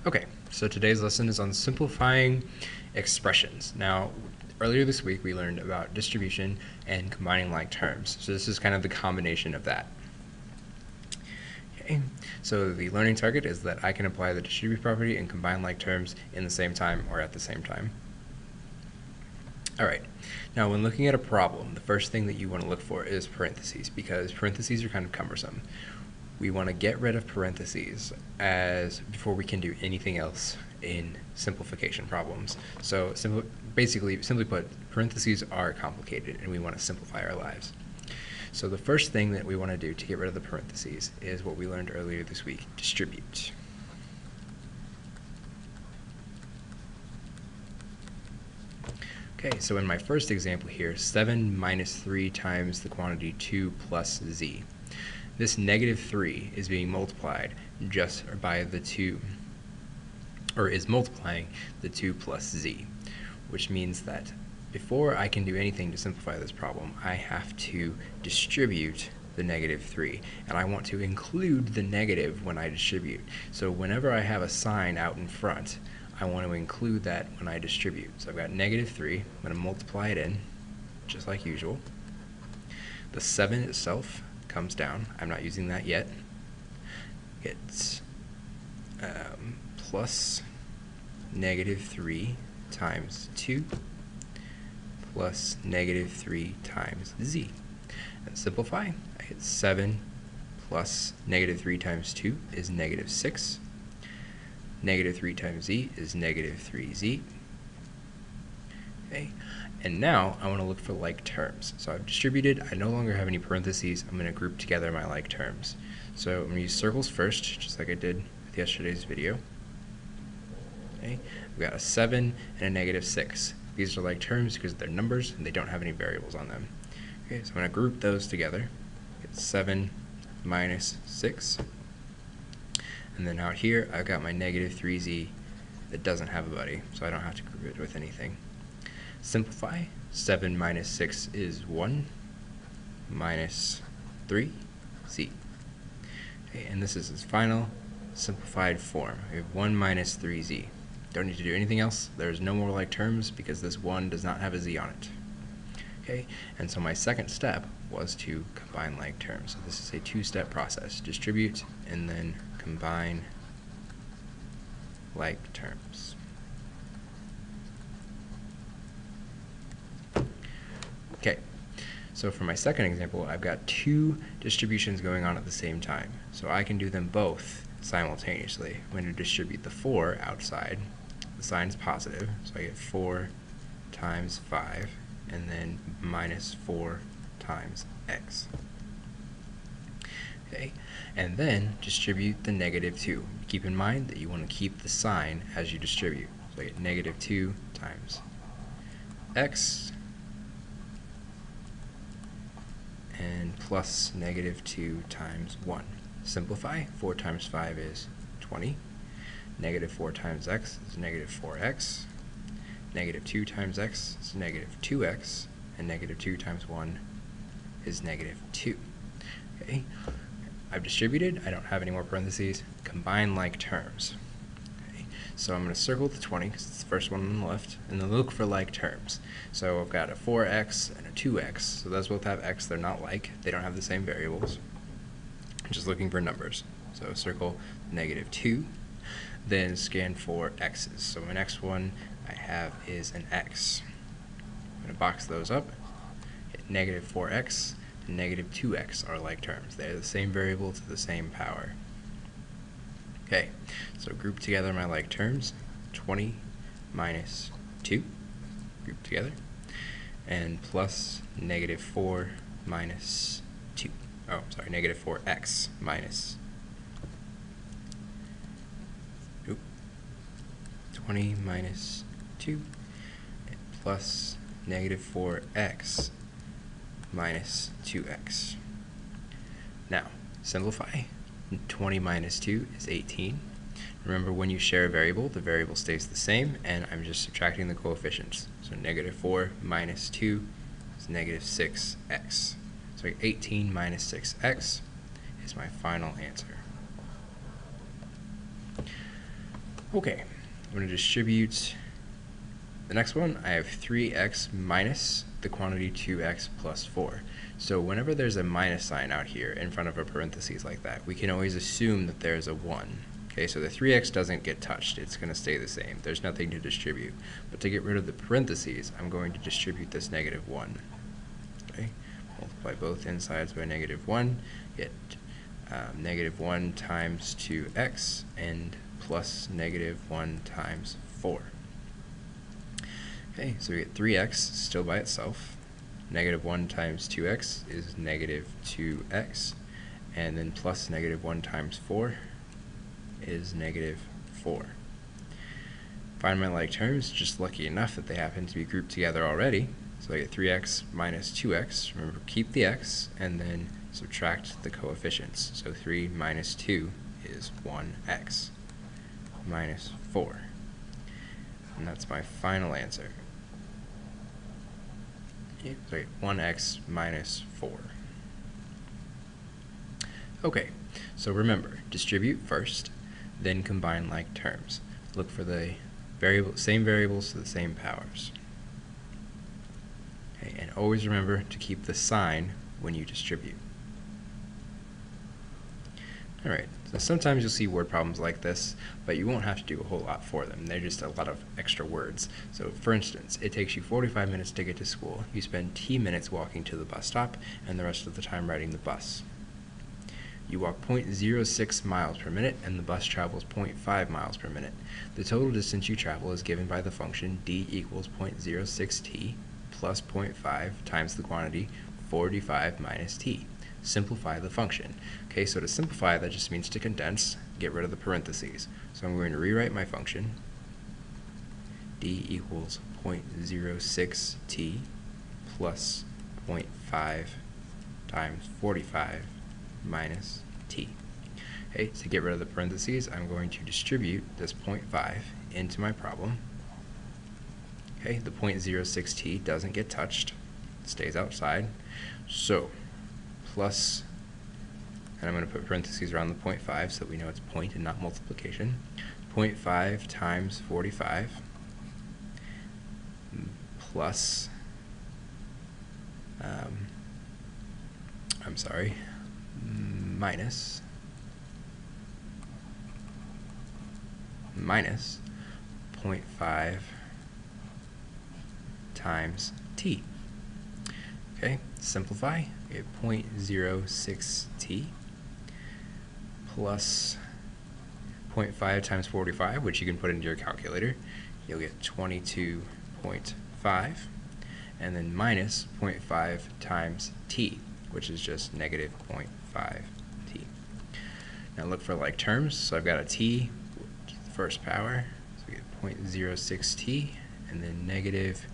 Okay, so today's lesson is on simplifying expressions. Now, earlier this week we learned about distribution and combining like terms. So this is kind of the combination of that. Okay, so the learning target is that I can apply the distribute property and combine like terms in the same time or at the same time. Alright, now when looking at a problem, the first thing that you want to look for is parentheses, because parentheses are kind of cumbersome. We want to get rid of parentheses before we can do anything else in simplification problems. So simply put, parentheses are complicated and we want to simplify our lives. So the first thing that we want to do to get rid of the parentheses is what we learned earlier this week, distribute. Okay, so in my first example here, 7 minus 3 times the quantity 2 plus z. This negative 3 is being multiplied just by the 2, or is multiplying the 2 plus z, which means that before I can do anything to simplify this problem, I have to distribute the negative 3, and I want to include the negative when I distribute. So whenever I have a sign out in front, I want to include that when I distribute. So I've got negative 3, I'm going to multiply it in, just like usual. The 7 itself comes down. I'm not using that yet. It's plus negative 3 times 2 plus negative 3 times z. And simplify, I get 7 plus negative 3 times 2 is negative 6. Negative 3 times z is negative 3z. Okay. And now I want to look for like terms. So I've distributed, I no longer have any parentheses, I'm going to group together my like terms. So I'm going to use circles first, just like I did with yesterday's video. Okay. We've got a 7 and a negative 6. These are like terms because they're numbers and they don't have any variables on them. Okay, so I'm going to group those together. It's 7 minus 6. And then out here I've got my negative 3z that doesn't have a buddy, so I don't have to group it with anything. Simplify, 7 minus 6 is 1 minus 3z. Okay, and this is its final simplified form. We have 1 minus 3z. Don't need to do anything else. There's no more like terms because this 1 does not have a z on it. Okay, and so my second step was to combine like terms. So this is a two-step process. Distribute and then combine like terms. Okay, so for my second example, I've got two distributions going on at the same time. So I can do them both simultaneously. I'm going to distribute the 4 outside. The sign is positive, so I get 4 times 5, and then minus 4 times x. Okay, and then distribute the negative 2. Keep in mind that you want to keep the sign as you distribute. So I get negative 2 times x, and plus negative 2 times 1. Simplify, 4 times 5 is 20. Negative 4 times x is negative 4x. Negative 2 times x is negative 2x. And negative 2 times 1 is negative 2. Okay, I've distributed. I don't have any more parentheses. Combine like terms. Okay, so I'm going to circle the 20 because it's the first one on the left, and then look for like terms. So I've got a 4x and a 2x. So those both have x. They're not like. They don't have the same variables. I'm just looking for numbers. So circle negative 2. Then scan for x's. So my next one I have is an x. I'm going to box those up. Negative 4x and negative 2x are like terms. They're the same variable to the same power. Okay, so group together my like terms. 20 minus 2, group together, and plus negative 4 minus 2. Oh, sorry, negative 4x minus 20 minus 2, and plus negative 4x minus 2x. Now, simplify. 20 minus 2 is 18. Remember, when you share a variable, the variable stays the same, and I'm just subtracting the coefficients. So negative 4 minus 2 is negative 6x. So 18 minus 6x is my final answer. Okay, I'm going to distribute the next one. I have 3x minus the quantity 2x plus 4. So whenever there's a minus sign out here in front of a parentheses like that, we can always assume that there's a 1. Okay, so the 3x doesn't get touched. It's going to stay the same. There's nothing to distribute. But to get rid of the parentheses, I'm going to distribute this negative 1. Okay, multiply both insides by negative 1, get negative 1 times 2x and plus negative 1 times 4. Okay, so we get 3x still by itself. Negative 1 times 2x is negative 2x. And then plus negative 1 times 4 is negative 4. Find my like terms, just lucky enough that they happen to be grouped together already. So I get 3x minus 2x. Remember, keep the x, and then subtract the coefficients. So 3 minus 2 is 1x minus 4. And that's my final answer. Okay, so I get 1x minus 4. Okay, so remember, distribute first, then combine like terms. Look for the same variables to the same powers. Okay, and always remember to keep the sign when you distribute. Alright, so sometimes you'll see word problems like this, but you won't have to do a whole lot for them. They're just a lot of extra words. So for instance, it takes you 45 minutes to get to school. You spend t minutes walking to the bus stop, and the rest of the time riding the bus. You walk 0.06 miles per minute, and the bus travels 0.5 miles per minute. The total distance you travel is given by the function d equals 0.06t plus 0.5 times the quantity 45 minus t. Simplify the function. Okay, so to simplify, that just means to condense, get rid of the parentheses. So I'm going to rewrite my function. D equals 0.06t plus 0.5 times 45 minus t. Okay, to get rid of the parentheses, I'm going to distribute this 0.5 into my problem. Okay, the 0.06t doesn't get touched, it stays outside. So plus, and I'm going to put parentheses around the 0.5 so that we know it's point and not multiplication. 0.5 times 45 plus, minus 0.5 times t. Okay, simplify. We get 0.06t plus 0.5 times 45, which you can put into your calculator. You'll get 22.5, and then minus 0.5 times t, which is just negative 0.5t. Now look for like terms. So I've got a t, first power, so we get 0.06t, and then negative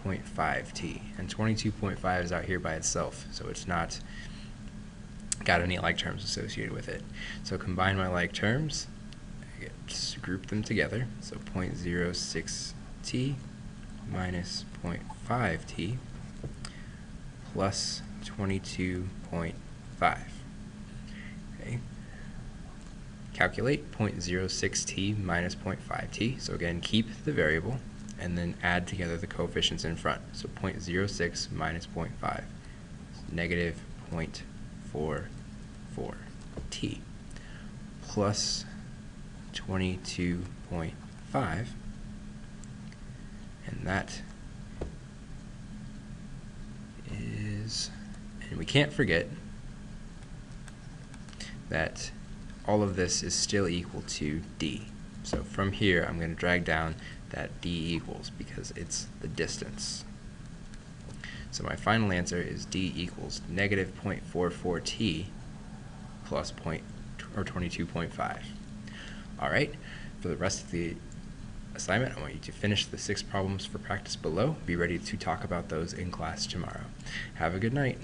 0.5t, and 22.5 is out here by itself, so it's not got any like terms associated with it. So combine my like terms, I get to group them together, so 0.06t minus 0.5t plus 22.5. Okay. Calculate 0.06t minus 0.5t, so again keep the variable and then add together the coefficients in front. So 0.06 minus 0.5 is negative 0.44t plus 22.5, and that is, and we can't forget that all of this is still equal to d. So from here I'm going to drag down that d equals because it's the distance. So my final answer is d equals negative 0.44t plus 22.5. Alright, for the rest of the assignment, I want you to finish the 6 problems for practice below. Be ready to talk about those in class tomorrow. Have a good night.